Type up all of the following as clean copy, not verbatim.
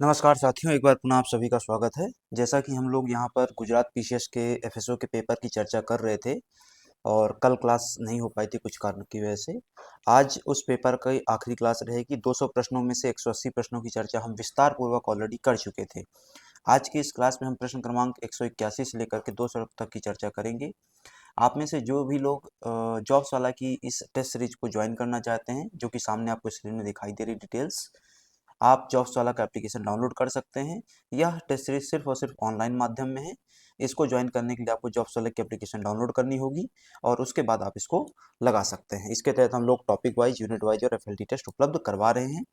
नमस्कार साथियों, एक बार पुनः आप सभी का स्वागत है। जैसा कि हम लोग यहाँ पर गुजरात पीसीएस के एफएसओ के पेपर की चर्चा कर रहे थे और कल क्लास नहीं हो पाई थी कुछ कारण की वजह से। आज उस पेपर की आखिरी क्लास रहेगी। 200 प्रश्नों में से 180 प्रश्नों की चर्चा हम विस्तार पूर्वक ऑलरेडी कर चुके थे। आज की इस क्लास में हम प्रश्न क्रमांक 181 से लेकर के 200 तक की चर्चा करेंगे। आप में से जो भी लोग जॉब्स वाला की इस टेस्ट सीरीज को ज्वाइन करना चाहते हैं, जो कि सामने आपको स्क्रीन में दिखाई दे रही डिटेल्स, आप जॉब्स वाला का एप्लीकेशन डाउनलोड कर सकते हैं। यह टेस्ट सीरीज सिर्फ और सिर्फ ऑनलाइन माध्यम में है। इसको ज्वाइन करने के लिए आपको जॉब्स वाला की एप्लीकेशन डाउनलोड करनी होगी और उसके बाद आप इसको लगा सकते हैं। इसके तहत हम लोग टॉपिक वाइज, यूनिट वाइज और एफएलटी टेस्ट उपलब्ध करवा रहे हैं।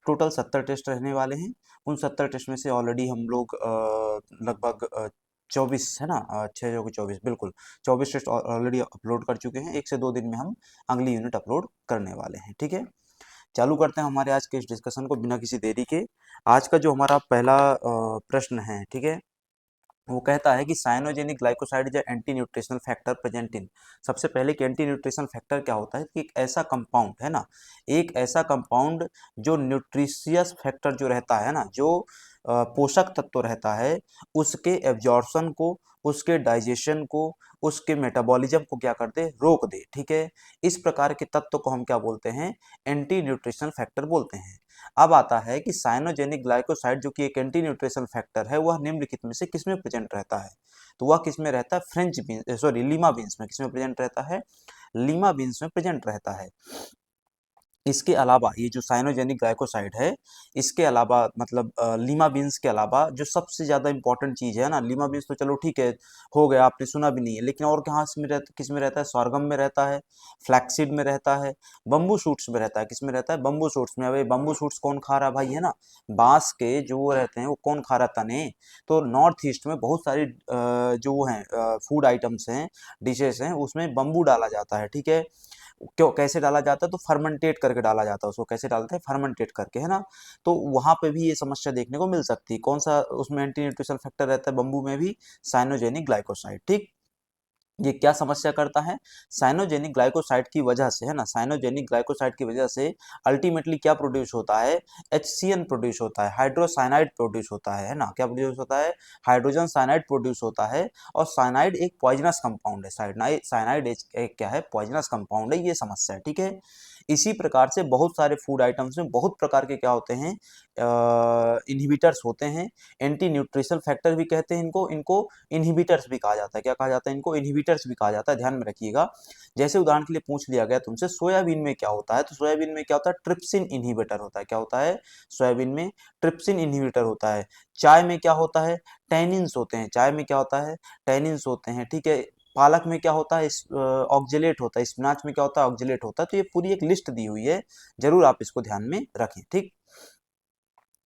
टोटल 70 टेस्ट रहने वाले हैं। उन 70 टेस्ट में से ऑलरेडी हम लोग लगभग 24 है ना, 6 जो कि 24, बिल्कुल 24 टेस्ट ऑलरेडी अपलोड कर चुके हैं। 1 से 2 दिन में हम अगली यूनिट अपलोड करने वाले हैं। ठीक है, चालू करते हैं हमारे आज के इस डिस्कशन को बिना किसी देरी के। आज का जो हमारा पहला प्रश्न है, ठीक है, वो कहता है कि cyanogenic glycoside is anti nutritional factor present in. सबसे पहले कि एंटी न्यूट्रिशनल फैक्टर क्या होता है कि एक ऐसा कंपाउंड है ना, एक ऐसा कंपाउंड जो न्यूट्रिशियस फैक्टर जो रहता है ना, जो पोषक तत्व रहता है, उसके एब्जॉर्प्शन को, उसके डाइजेशन को, उसके मेटाबॉलिज्म को क्या कर दे, रोक दे। ठीक है, इस प्रकार के तत्व को हम क्या बोलते हैं, एंटी न्यूट्रिशनल फैक्टर बोलते हैं। अब आता है कि साइनोजेनिक ग्लाइकोसाइड जो कि एक एंटी न्यूट्रिशनल फैक्टर है, वह निम्नलिखित में से किसमें प्रेजेंट रहता है। तो वह किसमें रहता है, French bean sorry Lima beans में। किसमें प्रेजेंट रहता है, लीमा बीन्स में प्रेजेंट रहता है। इसके अलावा ये जो साइनोजेनिक ग्लाइकोसाइड है, इसके अलावा मतलब लीमा बीन्स के अलावा जो सबसे ज़्यादा इंपॉर्टेंट चीज़ है ना, लीमा बीन्स तो चलो ठीक है, हो गया, आपने सुना भी नहीं है, लेकिन और कहाँ इसमें रहता, किस में रहता है, सॉर्गम में रहता है, फ्लैक्सीड में रहता है, बम्बू शूट्स में रहता है। किस में रहता है, बम्बू शूट्स में। अब बम्बू शूट्स कौन खा रहा है भाई, है ना, बांस के जो वो रहते हैं वो कौन खा रहा है, तने। तो नॉर्थ ईस्ट में बहुत सारी जो वो हैं फूड आइटम्स हैं, डिशेस हैं, उसमें बम्बू डाला जाता है। ठीक है, क्यों, कैसे डाला जाता है, तो फर्मेंटेट करके डाला जाता है उसको। कैसे डालते हैं, फर्मेंटेट करके, है ना। तो वहां पे भी ये समस्या देखने को मिल सकती है। कौन सा उसमें एंटी न्यूट्रिशनल फैक्टर रहता है, बम्बू में भी, साइनोजेनिक ग्लाइकोसाइड। ठीक, ये क्या समस्या करता है, साइनोजेनिक ग्लाइकोसाइड की वजह से, है ना, साइनोजेनिक ग्लाइकोसाइड की वजह से अल्टीमेटली क्या प्रोड्यूस होता है, HCN प्रोड्यूस होता है, हाइड्रोसाइनाइड प्रोड्यूस होता है ना। क्या प्रोड्यूस होता है, हाइड्रोजन साइनाइड प्रोड्यूस होता है। और साइनाइड एक पॉइजनस कंपाउंड है, साइनाइड साइनाइड एक क्या है, पॉइजनस कंपाउंड है। ये समस्या है। ठीक है, इसी प्रकार से बहुत सारे फूड आइटम्स में बहुत प्रकार के क्या होते हैं, इनहिबिटर्स होते हैं। एंटी न्यूट्रिशनल फैक्टर भी कहते हैं इनको, इनको इनहिबिटर्स भी कहा जाता है। क्या कहा जाता है, इनको इनहिबिटर्स भी कहा जाता है, ध्यान में रखिएगा। जैसे उदाहरण के लिए पूछ लिया गया तुमसे, सोयाबीन में क्या होता है, तो सोयाबीन में क्या होता है, ट्रिप्सिन इनहिबिटर होता है। क्या होता है, सोयाबीन में ट्रिप्सिन इनहिबिटर होता है। चाय में क्या होता है, टैनिन्स होते हैं। चाय में क्या होता है, टैनिन्स होते हैं। ठीक है, पालक में क्या होता है, ऑक्जेलेट होता है। स्पिनाच में क्या होता है, ऑक्जेलेट होता है। तो ये पूरी एक लिस्ट दी हुई है, जरूर आप इसको ध्यान में रखें। ठीक,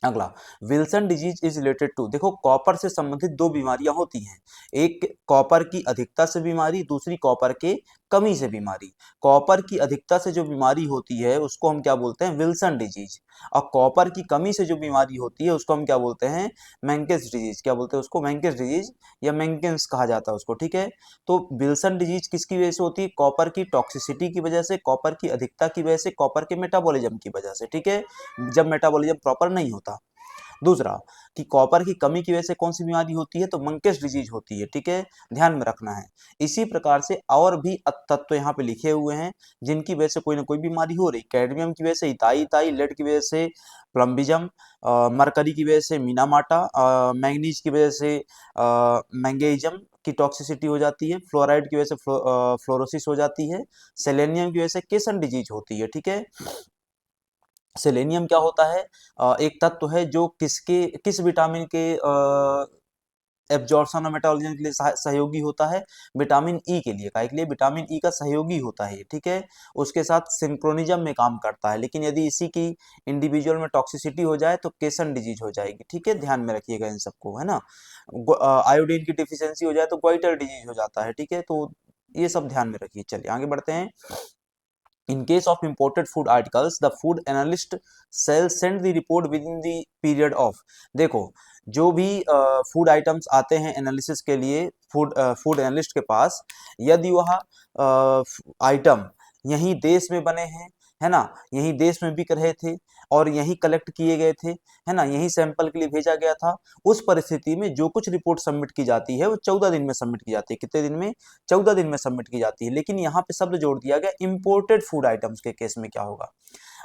अगला, Wilson disease is related to. देखो, कॉपर से संबंधित दो बीमारियां होती हैं, एक कॉपर की अधिकता से बीमारी, दूसरी कॉपर के कमी से बीमारी। कॉपर की अधिकता से जो बीमारी होती है उसको हम क्या बोलते हैं, विल्सन डिजीज। और कॉपर की कमी से जो बीमारी होती है उसको हम क्या बोलते हैं, मेंकेस डिजीज। क्या बोलते हैं उसको, मेंकेस डिजीज या मेंकेन्स कहा जाता है उसको। ठीक है, तो विल्सन डिजीज किसकी वजह से होती है, कॉपर की टॉक्सिसिटी की वजह से, कॉपर की अधिकता की वजह से, कॉपर के मेटाबॉलिज्म की वजह से। ठीक है, जब मेटाबॉलिज्म प्रॉपर नहीं होता। दूसरा, कि कॉपर की कमी की वजह से कौन सी बीमारी होती है, तो मंकेस डिजीज होती है। ठीक है, ध्यान में रखना है। इसी प्रकार से और भी तत्व यहाँ पे लिखे हुए हैं जिनकी वजह से कोई ना कोई बीमारी हो रही। कैडमियम की वजह से इताई इताई, लेड की वजह से प्लम्बिजम, मरकरी की वजह से मीनामाटा, मैंगनीज की वजह से मैंगेइजम की टॉक्सिसिटी हो जाती है, फ्लोराइड की वजह से फ्लोरोसिस हो जाती है, सेलेनियम की वजह से केसन डिजीज होती है। ठीक है, सेलेनियम क्या होता है, एक तत्व है जो किस विटामिन के एब्जॉर्प्शन और मेटाबॉलिज्म के लिए सहयोगी होता है, विटामिन ई के लिए। का के लिए विटामिन ई का सहयोगी होता है। ठीक है, उसके साथ सिंक्रोनिज्म में काम करता है। लेकिन यदि इसी की इंडिविजुअल में टॉक्सिसिटी हो जाए तो केसन डिजीज हो जाएगी। ठीक है, ध्यान में रखिएगा इन सबको, है ना। आयोडीन की डिफिशियंसी हो जाए तो ग्वाइटर डिजीज हो जाता है। ठीक है, तो ये सब ध्यान में रखिए। चलिए आगे बढ़ते हैं। In case of imported food articles, the food analyst shall send the report within the period of। देखो, जो भी फूड आइटम्स आते हैं एनालिसिस के लिए फूड एनालिस्ट के पास, यदि वह आइटम यहीं देश में बने हैं है ना, यहीं देश में बिक रहे थे और यहीं कलेक्ट किए गए थे, है ना, यहीं सैंपल के लिए भेजा गया था। उस परिस्थिति में जो कुछ रिपोर्ट सबमिट की जाती है वो 14 दिन में सबमिट की जाती है। कितने दिन में? 14 दिन में सबमिट की जाती है। लेकिन यहाँ पे शब्द जोड़ दिया गया इंपोर्टेड फूड आइटम्स के केस में क्या होगा?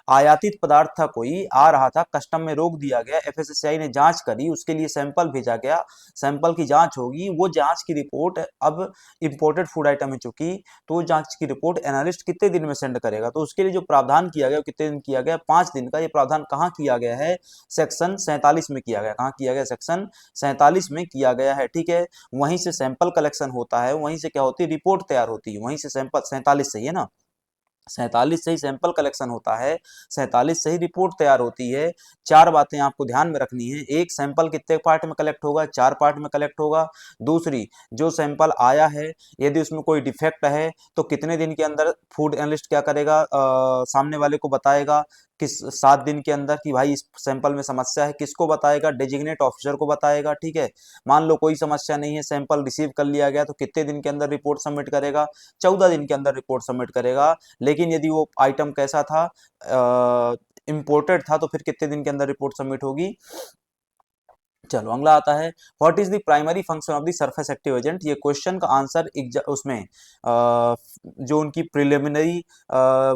आयातित पदार्थ था, कोई आ रहा था, कस्टम में रोक दिया गया, एफएसएसआई ने जांच करी, उसके लिए सैंपल भेजा गया, सैंपल की जांच होगी, वो जांच की रिपोर्ट अब इंपोर्टेड फूड आइटम है चूंकि, तो वो जांच की रिपोर्ट एनालिस्ट कितने दिन में सेंड करेगा? तो उसके लिए जो प्रावधान किया गया वो कितने दिन किया गया? 5 दिन का। ये प्रावधान कहाँ किया गया है? सेक्शन 47 में किया गया। कहाँ किया गया? सेक्शन 47 में किया गया है। ठीक है, वहीं से सैंपल कलेक्शन होता है, वहीं से क्या होती है? रिपोर्ट तैयार होती है, वहीं से सैंपल 47 से ही है ना, 47 से ही सैंपल कलेक्शन होता है, 47 से ही रिपोर्ट तैयार होती है। 4 बातें आपको ध्यान में रखनी है। एक, सैंपल कितने पार्ट में कलेक्ट होगा? 4 पार्ट में कलेक्ट होगा। दूसरी, जो सैंपल आया है यदि उसमें कोई डिफेक्ट है तो कितने दिन के अंदर फूड एनालिस्ट क्या करेगा? सामने वाले को बताएगा, किस 7 दिन के अंदर कि भाई इस सैंपल में समस्या है। किसको बताएगा? डेजिग्नेट ऑफिसर को बताएगा। ठीक है, मान लो कोई समस्या नहीं है, सैंपल रिसीव कर लिया गया, तो कितने दिन के अंदर रिपोर्ट सबमिट करेगा? 14 दिन के अंदर रिपोर्ट सबमिट करेगा। लेकिन यदि वो आइटम कैसा था? इंपोर्टेड था, तो फिर कितने दिन के अंदर रिपोर्ट सबमिट होगी? चलो अगला आता है, what is the primary function of the surface active agent. ये क्वेश्चन का आंसर उसमें जो उनकी प्रिलिमिनरी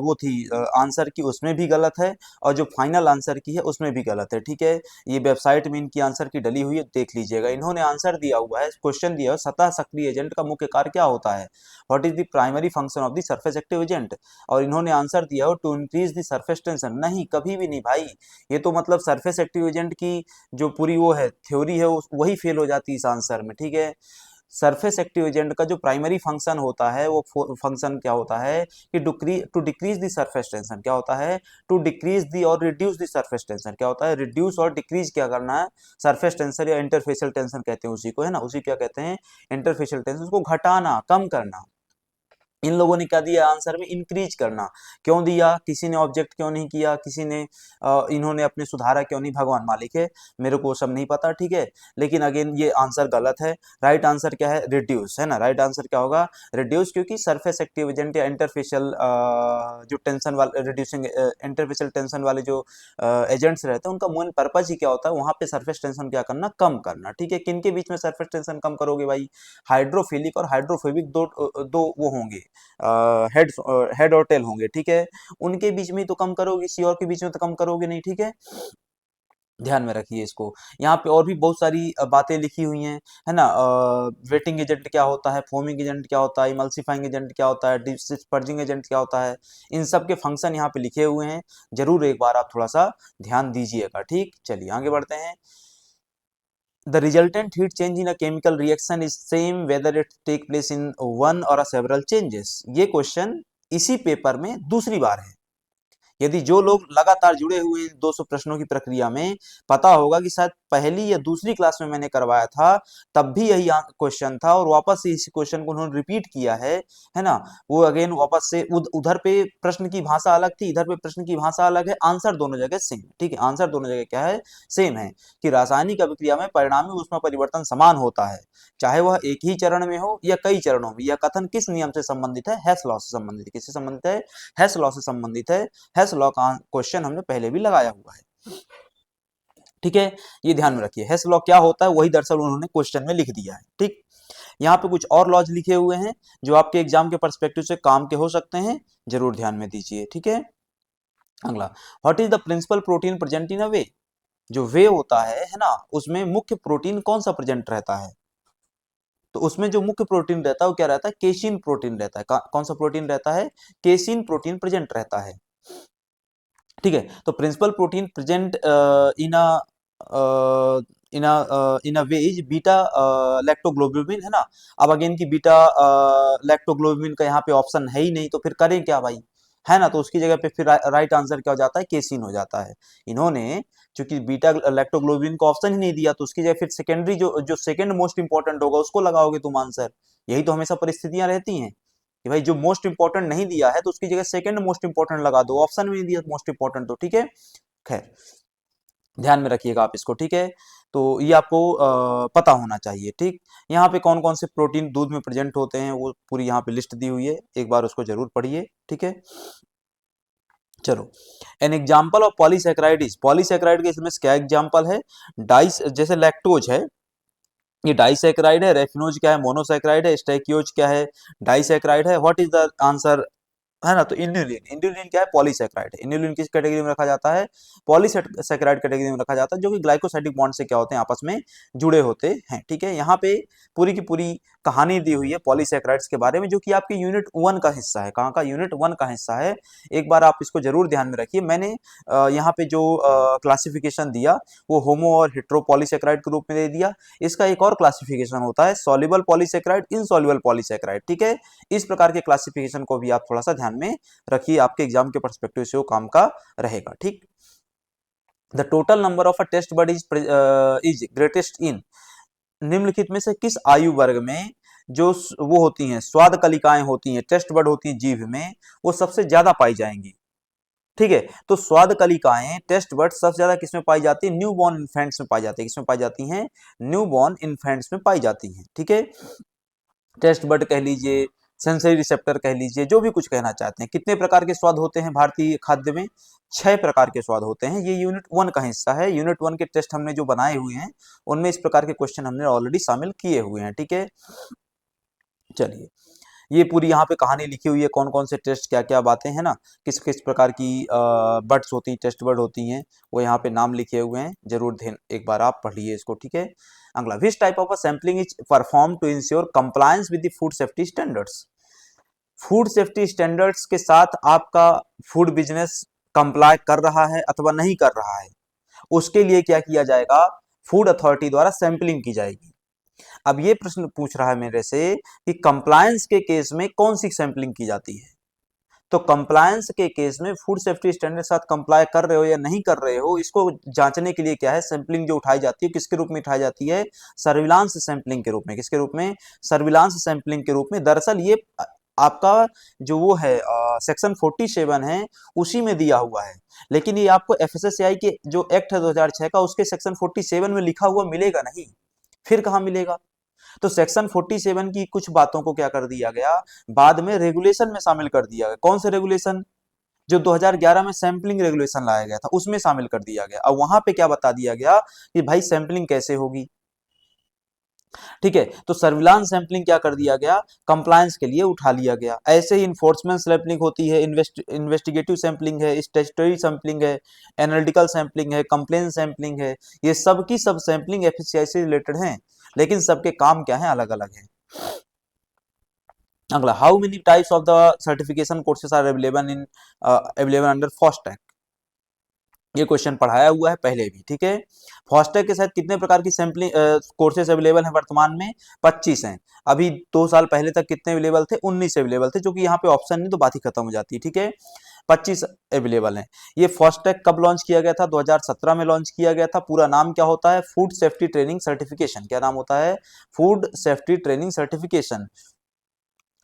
वो थी आंसर की, उसमें भी गलत है, और जो फाइनल आंसर की है उसमें भी गलत है। ठीक है, ये वेबसाइट में इनकी आंसर की डली हुई है, देख लीजिएगा। इन्होंने आंसर दिया हुआ है, क्वेश्चन दिया है, सतह सक्रिय एजेंट का मुख्य कार्य क्या होता है? What is the primary function of the surface active agent, और इन्होंने आंसर दिया हो to increase the surface tension. नहीं, कभी भी नहीं भाई, ये तो मतलब सरफेस एक्टिव एजेंट की जो पूरी वो है थ्योरी है वही फेल हो जाती है इस आंसर में। ठीक है, सरफेस एक्टिव एजेंट का जो प्राइमरी फंक्शन होता है वो फंक्शन क्या होता है कि to decrease the surface tension. क्या होता है? टू डिक्रीज दी और रिड्यूस द सरफेस टेंशन। क्या होता है? रिड्यूस और डिक्रीज क्या करना है? सरफेस टेंशन या इंटरफेशियल टेंशन कहते हैं उसी को, है ना, उसी क्या कहते हैं? Interfacial tension. उसको घटाना, कम करना। इन लोगों ने क्या दिया आंसर में? इंक्रीज करना। क्यों दिया? किसी ने ऑब्जेक्ट क्यों नहीं किया? किसी ने इन्होंने अपने सुधारा क्यों नहीं? भगवान मालिक है, मेरे को सब नहीं पता। ठीक है, लेकिन अगेन ये आंसर गलत है। राइट आंसर क्या है? रिड्यूस, है ना। राइट आंसर क्या होगा? रिड्यूस, क्योंकि सरफेस एक्टिव एजेंट या इंटरफेशियल जो टेंशन वाले रिड्यूसिंग इंटरफेशियल टेंशन वाले जो एजेंट्स रहते हैं उनका मेन पर्पज ही क्या होता है? वहां पे सरफेस टेंशन क्या करना? कम करना। ठीक है, किन के बीच में सरफेस टेंशन कम करोगे भाई? हाइड्रोफिलिक और हाइड्रोफोबिक दो दो वो होंगे, हेड हेड और टेल होंगे। ठीक है, उनके बीच में तो कम करोगे, किसी और के बीच में तो कम करोगे नहीं। ठीक है, ध्यान में रखिए इसको। यहाँ पे और भी बहुत सारी बातें लिखी हुई हैं, है ना। वेटिंग एजेंट क्या होता है? फोमिंग एजेंट क्या होता है? इमल्सिफाइंग एजेंट क्या होता है? डिस्पर्जिंग एजेंट क्या होता है? इन सब के फंक्शन यहाँ पे लिखे हुए हैं, जरूर एक बार आप थोड़ा सा ध्यान दीजिएगा। ठीक, चलिए आगे बढ़ते हैं। The resultant heat change in a chemical reaction is same whether it take place in one or a several changes। ये क्वेश्चन इसी पेपर में दूसरी बार है। यदि जो लोग लगातार जुड़े हुए हैं 200 प्रश्नों की प्रक्रिया में, पता होगा कि शायद पहली या दूसरी क्लास में मैंने करवाया था, तब भी यही क्वेश्चन था और वापस से इसी क्वेश्चन को उन्होंने रिपीट किया है ना। वो अगेन वापस से उधर पे प्रश्न की भाषा अलग थी, इधर पे प्रश्न की भाषा अलग है, आंसर दोनों जगह सेम। ठीक है, आंसर दोनों जगह क्या है? सेम है कि रासायनिक अभिक्रिया में परिणामी ऊष्मा परिवर्तन समान होता है, चाहे वह एक ही चरण में हो या कई चरणों में। यह कथन किस नियम से संबंधित है? हेस लॉ से संबंधित है। किससे संबंधित है? हेस लॉ से संबंधित है। हेस लॉ का क्वेश्चन हमने पहले भी लगाया हुआ है। ठीक है, ये ध्यान में रखिए, हेस लॉ क्या होता है वही दरअसल उन्होंने क्वेश्चन में लिख दिया है। ठीक, यहाँ पे कुछ और लॉज लिखे हुए हैं जो आपके एग्जाम के पर्सपेक्टिव से काम के हो सकते हैं, जरूर ध्यान में दीजिए। ठीक है, अगला, what is the principal protein present in a whey. जो वे होता है ना, उसमें मुख्य प्रोटीन कौन सा प्रेजेंट रहता है? तो उसमें जो मुख्य प्रोटीन रहता है वो क्या रहता है? केसिन प्रोटीन रहता है। कौन सा प्रोटीन रहता है? केसिन प्रोटीन प्रेजेंट रहता है। ठीक है, तो principal protein present in a in a whey is beta lactoglobulin, है ना। अब अगेन की बीटा लैक्टोग्लोबुलिन का यहाँ पे ऑप्शन है ही नहीं, तो फिर करें क्या भाई, है ना। तो उसकी जगह पे फिर राइट आंसर क्या हो जाता है? केसिन हो जाता है। इन्होंने चूंकि बीटा लैक्टोग्लोबुलिन को ऑप्शन ही नहीं दिया, तो उसकी जगह फिर सेकेंडरी जो सेकंड मोस्ट इंपॉर्टेंट होगा उसको लगाओगे तुम आंसर। यही तो हमेशा परिस्थितियां रहती हैं कि भाई जो मोस्ट इंपॉर्टेंट नहीं दिया है तो उसकी जगह सेकंड मोस्ट इंपॉर्टेंट लगा दो, ऑप्शन में नहीं दिया मोस्ट इंपॉर्टेंट तो। ठीक है, खैर ध्यान में रखिएगा आप इसको। ठीक है, तो ये आपको पता होना चाहिए। ठीक, यहाँ पे कौन कौन से प्रोटीन दूध में प्रेजेंट होते हैं वो पूरी यहाँ पे लिस्ट दी हुई है, एक बार उसको जरूर पढ़िए। ठीक है, चलो, an example of polysaccharide is, polysaccharide के इसमें क्या एग्जाम्पल है, डाइस, जैसे लैक्टोज है, ये डाइसेक्राइड है, रेफिनोज क्या है, मोनोसेक्राइड है, स्टेकियोज क्या है, डाइसेक्राइड है। व्हाट इज द आंसर, है ना? तो इन्युलिन, इन्युलिन क्या है, पॉलीसेक्राइड है। इन्युलिन किस कैटेगरी में रखा जाता है, पॉलीसेक्राइड कैटेगरी में रखा जाता है, जो कि ग्लाइकोसाइडिक बॉन्ड से क्या होते हैं, आपस में जुड़े होते हैं। ठीक है, यहाँ पे पूरी की पूरी कहानी दी हुई है पॉलीसेक्राइड्स के बारे में, जो कि आपके यूनिट 1 का हिस्सा है। कहाँ का, यूनिट 1 का हिस्सा है। एक बार आप इसको जरूर ध्यान में रखिए। मैंने यहाँ पे जो क्लासिफिकेशन दिया वो होमो और हेट्रो पॉलीसेक्राइड के रूप में दे दिया। इसका एक और क्लासिफिकेशन होता है सॉल्युबल पॉलीसेक्राइड, इनसॉल्युबल पॉलीसेक्राइड। ठीक है, इस प्रकार के क्लासिफिकेशन को भी आप थोड़ा सा ध्यान में रखिए, आपके एग्जाम के पर्सपेक्टिव से वो काम का रहेगा। ठीक, the total number of a test bud is greatest in, निम्नलिखित में से किस आयु वर्ग में जो वो होती हैं स्वाद कलिकाएं होती हैं, टेस्ट बड होती हैं जीभ में, वो सबसे ज्यादा पाई जाएंगी। ठीक है, तो स्वाद कलिकाएं, टेस्ट बड सबसे ज्यादा किसमें पाई जाती है, न्यू बॉर्न इन्फेंट्स में पाई जाती है। किसमें पाई जाती हैं, न्यू बॉर्न इन्फेंट्स में पाई जाती हैं। ठीक है, टेस्ट बड कह लीजिए, सेंसरी रिसेप्टर कह लीजिए, जो भी कुछ कहना चाहते हैं। कितने प्रकार के स्वाद होते हैं भारतीय खाद्य में, 6 प्रकार के स्वाद होते हैं। ये यूनिट 1 का हिस्सा है। यूनिट 1 के टेस्ट हमने जो बनाए हुए हैं उनमें इस प्रकार के क्वेश्चन हमने ऑलरेडी शामिल किए हुए हैं। ठीक है, चलिए, ये पूरी यहाँ पे कहानी लिखी हुई है, कौन कौन से टेस्ट, क्या क्या बातें हैं ना, किस किस प्रकार की बर्ड्स होती हैं, टेस्ट बर्ड होती हैं, वो यहाँ पे नाम लिखे हुए हैं। जरूर ध्यान एक बार आप पढ़िए इसको। ठीक है, अगला, which type of a sampling is perform to ensure compliance with the food safety standards, food safety standards के साथ आपका फूड बिजनेस कंप्लाई कर रहा है अथवा नहीं कर रहा है, उसके लिए क्या किया जाएगा, फूड अथॉरिटी द्वारा सैंपलिंग की जाएगी। अब ये प्रश्न पूछ रहा है मेरे से कि कंप्लायंस के केस में कौन सी सैंपलिंग की जाती है। तो कंप्लायंस के केस में फूड सेफ्टी स्टैंडर्ड साथ कंप्लाई कर रहे हो या नहीं कर रहे हो, इसको जांचने के लिए क्या है, सैंपलिंग जो उठाई जाती है, किसके रूप में उठाई जाती है, सर्विलांस सैंपलिंग के रूप में। किसके रूप में, सर्विलांस सैंपलिंग के रूप में। दरअसल ये आपका जो वो है सेक्शन 47 है उसी में दिया हुआ है, लेकिन ये आपको एफएसएसएआई के जो एक्ट है 2006 का, उसके सेक्शन 47 में लिखा हुआ मिलेगा नहीं। फिर कहाँ मिलेगा, तो सेक्शन 47 की कुछ बातों को क्या कर दिया गया, बाद में रेगुलेशन में शामिल कर दिया गया। कौन से रेगुलेशन, जो 2011 में सैंपलिंग रेगुलेशन लाया गया था उसमें शामिल कर दिया गया। अब वहां पे क्या बता दिया गया कि भाई सैंपलिंग कैसे होगी। ठीक है, तो सर्विलांस सैंपलिंग क्या कर दिया गया, कंप्लायंस के लिए उठा लिया गया। ऐसे ही इन्फोर्समेंट सैंपलिंग होती है, इन्वेस्टिगेटिव सैंपलिंग है, स्टैट्यूटरी सैंपलिंग है, एनालिटिकल सैंपलिंग है, कंप्लेन सैंपलिंग है। ये सब की सब सैंपलिंग एफएससीआई से रिलेटेड हैं, लेकिन सबके काम क्या है, अलग अलग है। अगला, how many types of the certification courses are available under FASTag, ये क्वेश्चन पढ़ाया हुआ है पहले भी। ठीक है, फास्टैग के साथ कितने प्रकार की सैंपलिंग कोर्सेज अवेलेबल हैं वर्तमान में, 25 हैं। अभी 2 साल पहले तक कितने अवेलेबल थे, 19 अवेलेबल थे, जो कि यहाँ पे ऑप्शन नहीं तो बात ही खत्म हो जाती है। ठीक है, 25 अवेलेबल हैं। ये फास्टैग कब लॉन्च किया गया था, 2017 में लॉन्च किया गया था। पूरा नाम क्या होता है, फूड सेफ्टी ट्रेनिंग सर्टिफिकेशन। क्या नाम होता है, food safety training certification.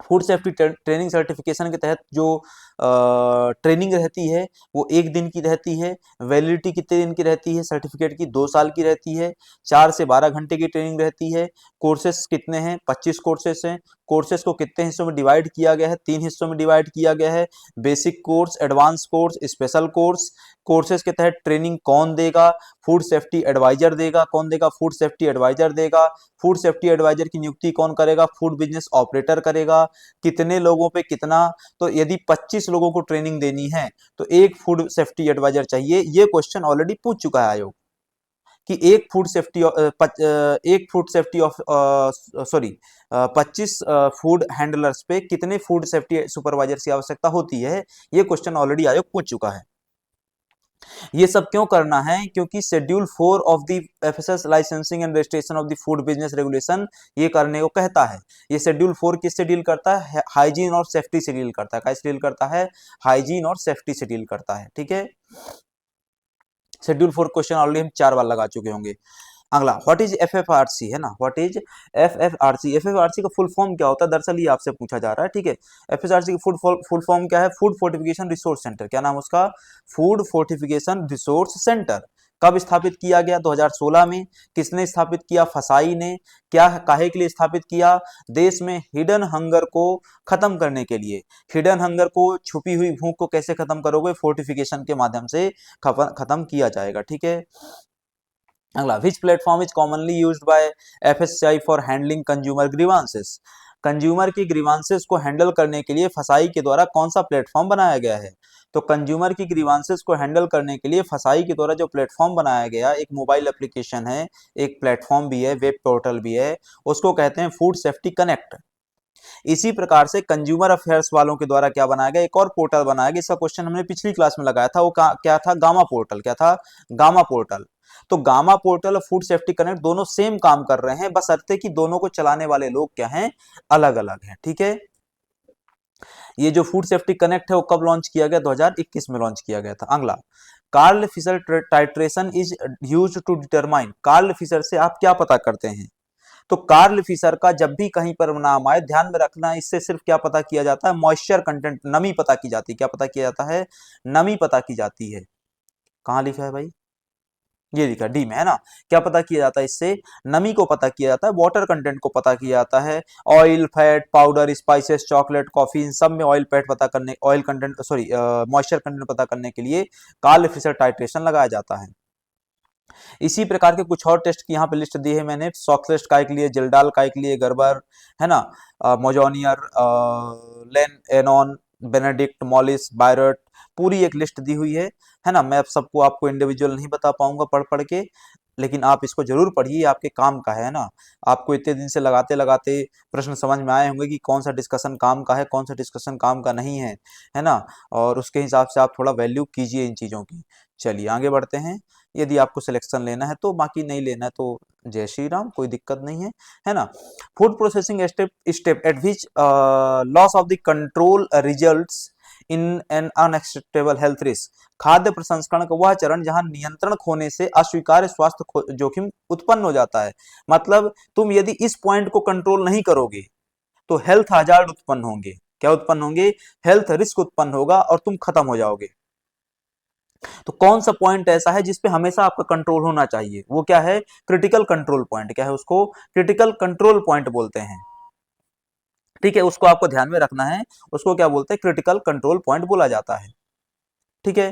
Food safety training certification के तहत जो ट्रेनिंग रहती है वो 1 दिन की रहती है। वैलिडिटी कितने दिन की रहती है सर्टिफिकेट की, 2 साल की रहती है। 4 से 12 घंटे की ट्रेनिंग रहती है। कोर्सेस कितने हैं, 25 कोर्सेस हैं। कोर्सेस को कितने हिस्सों में डिवाइड किया गया है, 3 हिस्सों में डिवाइड किया गया है, basic course, advance course, special course. Courses के तहत ट्रेनिंग कौन देगा, फूड सेफ्टी एडवाइजर देगा। कौन देगा, फूड सेफ्टी एडवाइजर देगा। फूड सेफ्टी एडवाइजर की नियुक्ति कौन करेगा, फूड बिजनेस ऑपरेटर करेगा। कितने लोगों पे कितना, तो यदि 25 लोगों को ट्रेनिंग देनी है तो एक फूड सेफ्टी एडवाइजर चाहिए। ये क्वेश्चन ऑलरेडी पूछ चुका है आयोग कि एक food safety of sorry 25 food handlers पे कितने फूड सेफ्टी सुपरवाइजर की आवश्यकता होती है। ये क्वेश्चन ऑलरेडी आयोग पूछ चुका है। ये सब क्यों करना है, क्योंकि schedule 4 of the FSS licensing and registration of the food business regulation ये करने को कहता है। ये शेड्यूल 4 किससे डील करता है, हाइजीन और सेफ्टी से डील करता है। कैसे डील करता है, हाइजीन और सेफ्टी से डील करता है। ठीक है, शेड्यूल 4 क्वेश्चन ऑलरेडी हम 4 बार लगा चुके होंगे। अगला, व्हाट इज एफएफआरसी, है ना, व्हाट इज एफएफआरसी। एफएफआरसी का फुल फॉर्म क्या होता है, दरअसल ये आपसे पूछा जा रहा है। ठीक है, एफएफआरसी का फुल फॉर्म क्या है, फूड फोर्टिफिकेशन रिसोर्स सेंटर। क्या नाम उसका, फूड फोर्टिफिकेशन रिसोर्स सेंटर। कब स्थापित किया गया? 2016 में। किसने स्थापित किया? फसाई ने। क्या काहे के लिए स्थापित किया? देश में हिडन हंगर को खत्म करने के लिए। हिडन हंगर को, छुपी हुई भूख को कैसे खत्म करोगे? फोर्टिफिकेशन के माध्यम से खत्म किया जाएगा। ठीक है। अगला, which platform is commonly used by FSCI for handling consumer grievances? Consumer की ग्रीवांसेस को हैंडल करने के लिए फसाई के द्वारा कौन सा प्लेटफॉर्म बनाया गया है? तो कंज्यूमर की ग्रीवांसेस को हैंडल करने के लिए फसाई के द्वारा जो प्लेटफॉर्म बनाया गया, एक मोबाइल एप्लीकेशन है, एक प्लेटफॉर्म भी है, वेब पोर्टल भी है, उसको कहते हैं फूड सेफ्टी कनेक्ट। इसी प्रकार से कंज्यूमर अफेयर्स वालों के द्वारा क्या बनाया गया? एक और पोर्टल बनाया गया। इसका क्वेश्चन हमने पिछली क्लास में लगाया था। वो क्या था? Gamma portal. क्या था? Gamma portal. तो गामा पोर्टल और फूड सेफ्टी कनेक्ट दोनों सेम काम कर रहे हैं, बशर्ते कि दोनों को चलाने वाले लोग क्या हैं? अलग अलग हैं। ठीक है। ये जो फूड सेफ्टी कनेक्ट है वो कब लॉन्च किया गया? 2021 में लॉन्च किया गया था। अगला, Karl Fischer titration is used to determine. Karl Fischer से आप क्या पता करते हैं? तो कार्ल फिशर का जब भी कहीं पर नाम आए, ध्यान में रखना, इससे सिर्फ क्या पता किया जाता है? मॉइस्चर कंटेंट, नमी पता की जाती है। क्या पता किया जाता है? नमी पता की जाती है। कहां लिखा है भाई? ये लिखा डी में है ना। क्या पता किया जाता है? इससे नमी को पता किया जाता है, वाटर कंटेंट को पता किया जाता है। Oil, fat, powder, spices, chocolate, coffee, इन सब में oil content, sorry, moisture content पता करने के लिए कार्ल फिशर टाइट्रेशन लगाया जाता है। इसी प्रकार के कुछ और टेस्ट की यहाँ पे लिस्ट दी है मैंने। सॉक्सेस्ट काय के लिए, जिल्डाल काय के लिए, गर्बर, है ना, मोजोनियर, लेन एनॉन, बेनेडिक्ट, मॉलिस, बायरट, पूरी एक लिस्ट दी हुई है ना। मैं अब सबको आपको इंडिविजुअल नहीं बता पाऊंगा पढ़ पढ़ के, लेकिन आप इसको जरूर पढ़िए, आपके काम का है ना। आपको इतने दिन से लगाते लगाते प्रश्न समझ में आए होंगे कि कौन सा डिस्कशन काम का है, कौन सा डिस्कशन काम का नहीं है ना। और उसके हिसाब से आप थोड़ा वैल्यू कीजिए इन चीजों की। चलिए आगे बढ़ते हैं। यदि आपको सिलेक्शन लेना है तो, बाकी नहीं लेना है तो जय श्री राम, कोई दिक्कत नहीं है ना। Food processing step at which loss of the control results in an unacceptable health risk. खाद्य प्रसंस्करण का वह चरण जहां नियंत्रण खोने से अस्वीकार्य स्वास्थ्य जोखिम उत्पन्न हो जाता है। मतलब तुम यदि इस पॉइंट को कंट्रोल नहीं करोगे तो हेल्थ हजार्ड उत्पन्न होंगे। क्या उत्पन्न होंगे? हेल्थ रिस्क उत्पन्न होगा और तुम खत्म हो जाओगे। तो कौन सा पॉइंट ऐसा है जिसपे हमेशा आपका कंट्रोल होना चाहिए? वो क्या है? Critical control point. क्या है? उसको क्रिटिकल कंट्रोल पॉइंट बोलते हैं। ठीक है, उसको आपको ध्यान में रखना है। उसको क्या बोलते हैं? क्रिटिकल कंट्रोल पॉइंट बोला जाता है। ठीक है।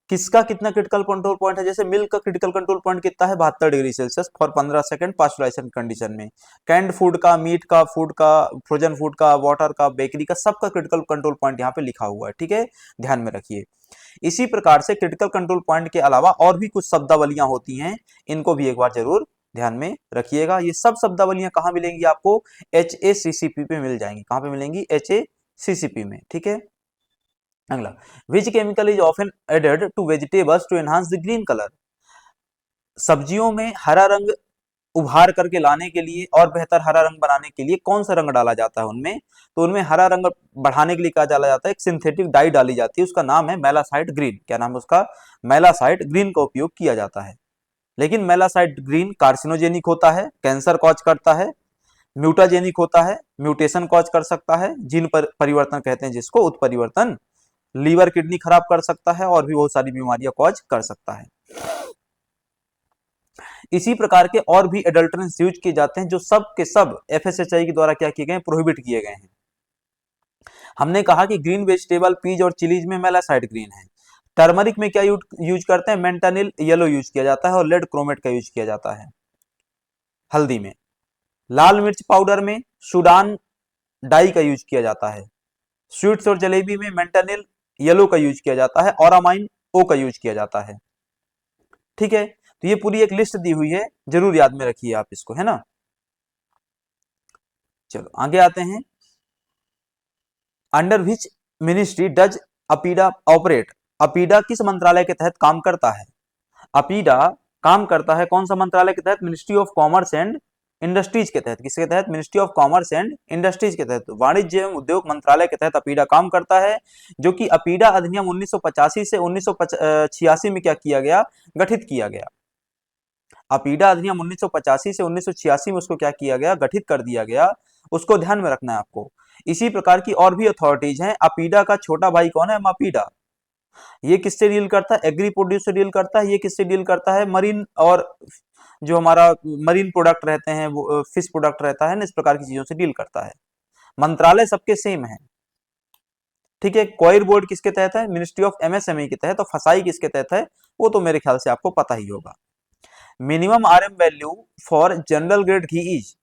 किसका कितना क्रिटिकल कंट्रोल पॉइंट है? जैसे मिल्क का क्रिटिकल कंट्रोल पॉइंट कितना है? 72 degree Celsius for 15 second pasteurisation condition में। कैंड फूड का, मीट का, फूड का, फ्रोजन फूड का, वाटर का, बेकरी का, सबका क्रिटिकल कंट्रोल पॉइंट यहाँ पे लिखा हुआ है। ठीक है, ध्यान में रखिए। इसी प्रकार से क्रिटिकल कंट्रोल पॉइंट के अलावा और भी कुछ शब्दावलियां होती हैं, इनको भी एक बार जरूर ध्यान में रखिएगा। ये सब शब्दावलियां कहाँ मिलेंगी आपको? HACCP पे मिल जाएंगी। कहाँ पे मिलेंगी? HACCP में। ठीक है। अगला, which chemical is often added to vegetables to enhance the green colour. सब्जियों में हरा रंग उभार करके लाने के लिए और बेहतर हरा रंग बनाने के लिए कौन सा रंग डाला जाता है उनमें? तो उनमें हरा रंग बढ़ाने के लिए क्या डाला जाता है? एक सिंथेटिक डाई डाली जाती है, उसका नाम है मेलासाइट ग्रीन। क्या नाम है उसका? मेलासाइट ग्रीन का उपयोग किया जाता है। लेकिन मेलासाइट ग्रीन कार्सिनोजेनिक होता है, कैंसर कॉज करता है, म्यूटाजेनिक होता है, म्यूटेशन कॉज कर सकता है, जीन पर परिवर्तन कहते हैं जिसको, उत्परिवर्तन, लीवर किडनी खराब कर सकता है और भी बहुत सारी बीमारियां कॉज कर सकता है। इसी प्रकार के और भी एडल्ट्रेंट्स यूज किए जाते हैं जो सब के सब एफएसएसआई के द्वारा क्या किए गए हैं? प्रोहिबिट किए गए हैं। हमने कहा कि ग्रीन वेजिटेबल, पीज और चिलीज में मेलासाइट ग्रीन है। टर्मरिक में क्या यूज करते हैं? मेंटानिल येलो यूज किया जाता है और लेड क्रोमेट का यूज किया जाता है। हल्दी में, लाल मिर्च पाउडर में सूडान डाई का यूज किया जाता है। स्वीट्स और जलेबी में मेंटानिल येलो का यूज किया जाता है, ऑरामाइन ओ का यूज किया जाता है। ठीक है, तो ये पूरी एक लिस्ट दी हुई है, जरूर याद में रखिए आप इसको, है ना। चलो आगे आते हैं। Under which ministry does APEDA operate. APEDA किस मंत्रालय के तहत काम करता है? अपीडा काम करता है कौन सा मंत्रालय के तहत? Ministry of commerce and industries के तहत। किसके तहत? Ministry of commerce and industries के तहत, वाणिज्य एवं उद्योग मंत्रालय के तहत अपीडा काम करता है, जो कि अपीडा अधिनियम 1985 से 1986 में क्या किया गया? गठित किया गया। अपीडा अधिनियम 1985 से 1986 में उसको क्या किया गया? गठित कर दिया गया। उसको ध्यान में रखना है आपको। इसी प्रकार की और भी अथॉरिटीज हैं। अपीडा का छोटा भाई कौन है? मापीडा। ये किससे डील करता है? एग्री प्रोड्यूस से डील करता है। ये किससे डील करता है? मरीन और जो हमारा मरीन प्रोडक्ट रहते हैं, वो फिश प्रोडक्ट रहता है ना, इस प्रकार की चीजों से डील करता है। मंत्रालय सबके सेम है, ठीक है। क्वाइर बोर्ड किसके तहत है? मिनिस्ट्री ऑफ एमएसएमई के तहत। और फसाई किसके तहत है? वो तो मेरे ख्याल से आपको पता ही होगा। Minimum RM value for general grade ghee is,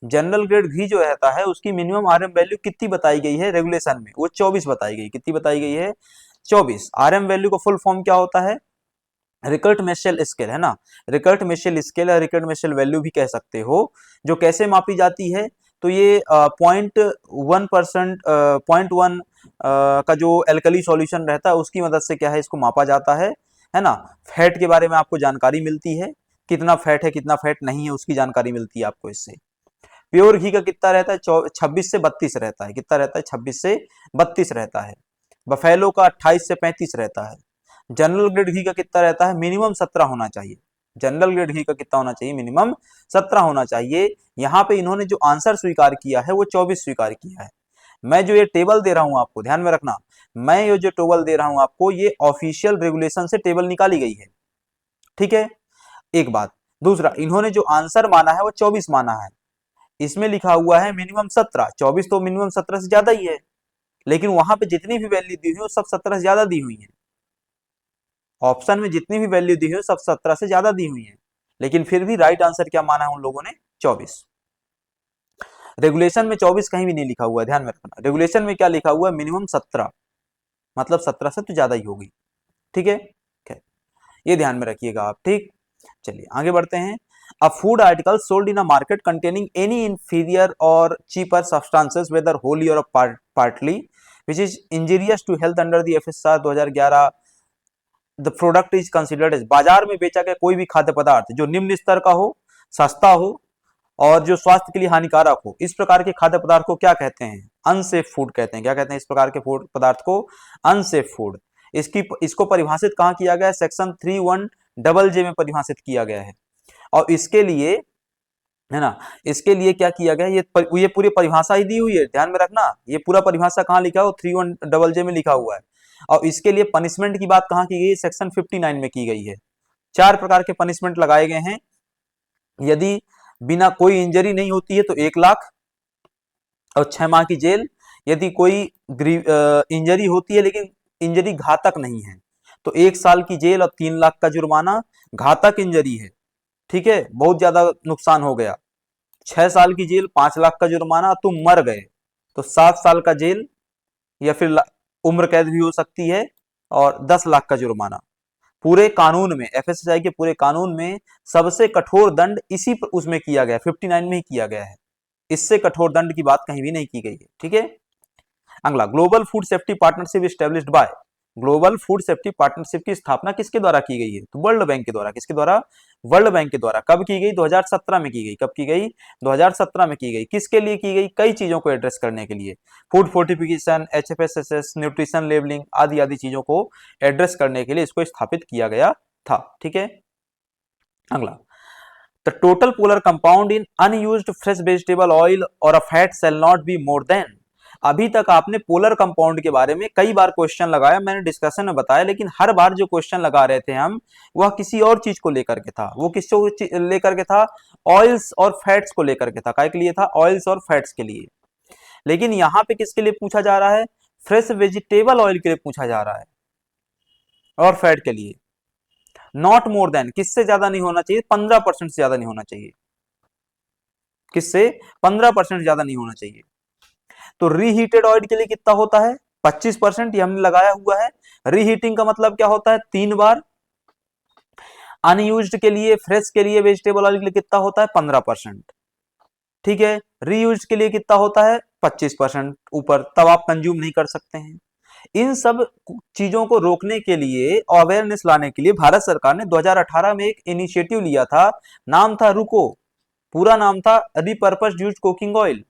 general grade घी जो रहता है उसकी मिनिमम आरएम वैल्यू कितनी बताई गई है रेगुलेशन में? वो 24 बताई गई। कितनी बताई गई है? 24। आरएम वैल्यू का फुल फॉर्म क्या होता है? रिकर्ट मेशेल स्केल, है ना। रिकर्ट मेशेल स्केल या रिकर्ट मेशेल वैल्यू भी कह सकते हो, जो कैसे मापी जाती है? तो ये 0.1% 0.1 का जो एल्कली सॉल्यूशन रहता है उसकी मदद से क्या है, इसको मापा जाता है ना। फैट के बारे में आपको जानकारी मिलती है, कितना फैट है कितना फैट नहीं है उसकी जानकारी मिलती है आपको इससे। प्योर घी का कितना रहता है? 26 से 32 रहता है। कितना रहता है? 26 से 32 रहता है। बफेलो का 28 से 35 रहता है। जनरल ग्रेड घी का कितना रहता है? मिनिमम 17 होना चाहिए। जनरल ग्रेड घी का कितना होना चाहिए? मिनिमम 17 होना चाहिए। यहाँ पे इन्होंने जो आंसर स्वीकार किया है वो 24 स्वीकार किया है। मैं जो ये टेबल दे रहा हूं आपको, ध्यान में रखना, मैं ये जो टेबल दे रहा हूं आपको, ये ऑफिशियल रेगुलेशन से टेबल निकाली गई है, ठीक है। एक बात। दूसरा, इन्होंने जो आंसर माना है वो 24 माना है। इसमें लिखा हुआ है मिनिमम 17, 24 तो मिनिमम 17 से ज्यादा ही है, लेकिन वहां पे जितनी भी वैल्यू दी हुई है वो सब 17 से ज्यादा दी हुई है। ऑप्शन में जितनी भी वैल्यू दी हुई है सब 17 से ज्यादा दी हुई है, लेकिन फिर भी राइट आंसर क्या माना है उन लोगों ने? 24। रेगुलेशन में 24 कहीं भी नहीं लिखा हुआ है, ध्यान में रखना। रेगुलेशन में क्या लिखा हुआ है? मिनिमम 17, मतलब 17 से तो ज्यादा ही होगी, ठीक है। ये ध्यान में रखिएगा आप, ठीक। चलिए आगे बढ़ते हैं। A food article sold in a market containing any inferior or cheaper substances whether wholly or partly which is injurious to health under the FSR 2011, the product is considered as. बाजार में बेचा गया कोई भी खाद्य पदार्थ जो निम्न स्तर का हो, सस्ता हो और जो स्वास्थ्य के लिए हानिकारक हो, इस प्रकार के खाद्य पदार्थ को क्या कहते हैं? अनसेफ फूड कहते हैं। क्या कहते हैं इस प्रकार के फूड पदार्थ को? Unsafe food. इसको परिभाषित कहां किया गया है? सेक्शन 31JJ में परिभाषित किया गया है। और इसके लिए, है ना, इसके लिए क्या किया गया? ये पूरी परिभाषा ही दी हुई है, ध्यान में रखना। ये पूरा परिभाषा कहां लिखा है? 31JJ में लिखा हुआ है। और इसके लिए पनिशमेंट की बात कहां की गई? सेक्शन 59 में की गई है। 4 प्रकार के पनिशमेंट लगाए गए हैं। यदि बिना कोई इंजरी नहीं होती है तो 1 लाख और 6 माह की जेल। यदि कोई इंजरी होती है लेकिन इंजरी घातक नहीं है तो 1 साल की जेल और 3 लाख का जुर्माना। घातक इंजरी है, ठीक है, बहुत ज्यादा नुकसान हो गया, 6 साल की जेल, 5 लाख का जुर्माना। तुम मर गए तो 7 साल का जेल या फिर उम्र कैद भी हो सकती है और 10 लाख का जुर्माना। पूरे कानून में, एफएसएसआई के पूरे कानून में सबसे कठोर दंड इसी उसमें किया गया, 59 में ही किया गया है। इससे कठोर दंड की बात कहीं भी नहीं की गई है, ठीक है। अगला, global food safety partnership established bye. Global food safety partnership की स्थापना किसके द्वारा की गई है? तो वर्ल्ड बैंक के द्वारा। किसके द्वारा? वर्ल्ड बैंक के द्वारा। कब की गई? 2017 में की गई। कब की गई? 2017 में की गई। किसके लिए की गई? कई चीजों को एड्रेस करने के लिए, फूड फोर्टिफिकेशन, एचएफएसएसएस, न्यूट्रिशन लेबलिंग आदि आदि चीजों को एड्रेस करने के लिए इसको स्थापित किया गया था, ठीक है। अगला, the total polar compound in unused fresh vegetable oil और a fat shall not be more than. अभी तक आपने पोलर कंपाउंड के बारे में कई बार क्वेश्चन लगाया, मैंने डिस्कशन में बताया, लेकिन हर बार जो क्वेश्चन लगा रहे थे हम, वह किसी और चीज को लेकर के था। वो किसको लेकर के था? ऑयल्स और फैट्स को लेकर के था। काय के लिए था? ऑयल्स और फैट्स के लिए। लेकिन यहाँ पे किसके लिए पूछा जा रहा है? फ्रेश वेजिटेबल ऑयल के लिए पूछा जा रहा है और फैट के लिए। नॉट मोर देन, किससे ज्यादा नहीं होना चाहिए? 15% से ज्यादा नहीं होना चाहिए। किससे? 15% ज्यादा नहीं होना चाहिए। तो रीहीटेड ऑयल के लिए कितना होता है? 25%, ये हमने लगाया हुआ है। रीहीटिंग का मतलब क्या होता है? 3 बार। अनयूज्ड के लिए, फ्रेश के लिए, वेजिटेबल ऑयल के लिए कितना होता है? 15%, ठीक है। रीयूज के लिए कितना होता है? 25% ऊपर, तब आप कंज्यूम नहीं कर सकते हैं। इन सब चीजों को रोकने के लिए, अवेयरनेस लाने के लिए भारत सरकार ने 2018 में एक इनिशिएटिव लिया था। नाम था रुको, पूरा नाम था रिपर्पस यूज्ड कुकिंग ऑयल।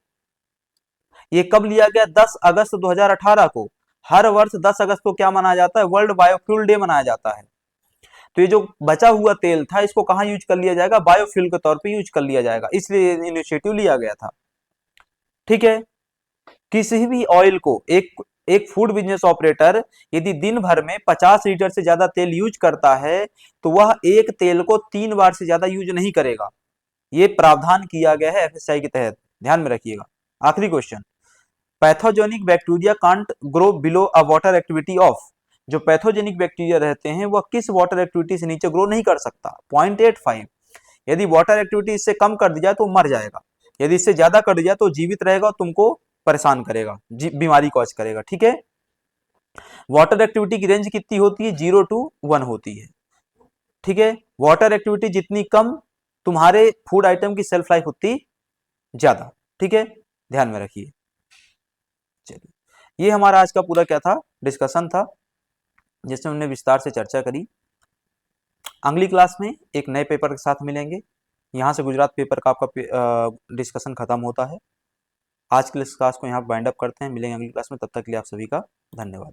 ये कब लिया गया? 10 अगस्त 2018 को। हर वर्ष 10 अगस्त को क्या मनाया जाता है? वर्ल्ड बायोफ्यूल डे मनाया जाता है। तो ये जो बचा हुआ तेल था इसको कहां यूज कर लिया जाएगा? बायोफ्यूल के तौर पे यूज कर लिया जाएगा, इसलिए इनिशिएटिव लिया गया था, ठीक है। किसी भी ऑयल को, एक एक फूड बिजनेस ऑपरेटर यदि दिन भर में 50 लीटर से ज्यादा तेल यूज करता है तो वह एक तेल को 3 बार से ज्यादा यूज नहीं करेगा। ये प्रावधान किया गया है एफएसआई के तहत, ध्यान में रखिएगा। आखिरी question, pathogenic bacteria can't grow below a water activity of, जो पैथोजेनिक बैक्टीरिया रहते हैं वह किस वाटर एक्टिविटी से नीचे ग्रो नहीं कर सकता? 0.85। यदि वाटर एक्टिविटी इससे कम कर दी जाए तो मर जाएगा, यदि इससे ज्यादा कर दी जाए तो जीवित रहेगा और तुमको परेशान करेगा, बीमारी कॉज करेगा। ठीक है, वाटर एक्टिविटी की रेंज कितनी होती है? 0 to 1 होती है। ठीक है, वाटर एक्टिविटी जितनी कम तुम्हारे फूड आइटम की सेल्फ लाइफ उतनी ज्यादा। ठीक है, ध्यान में रखिए। चलिए, ये हमारा आज का पूरा क्या था, डिस्कशन था, जिसमें हमने विस्तार से चर्चा करी। अगली क्लास में एक नए पेपर के साथ मिलेंगे। यहाँ से गुजरात पेपर का आपका डिस्कशन खत्म होता है। आज के इस क्लास को यहाँ वाइंड अप करते हैं, मिलेंगे अगली क्लास में, तब तक के लिए आप सभी का धन्यवाद।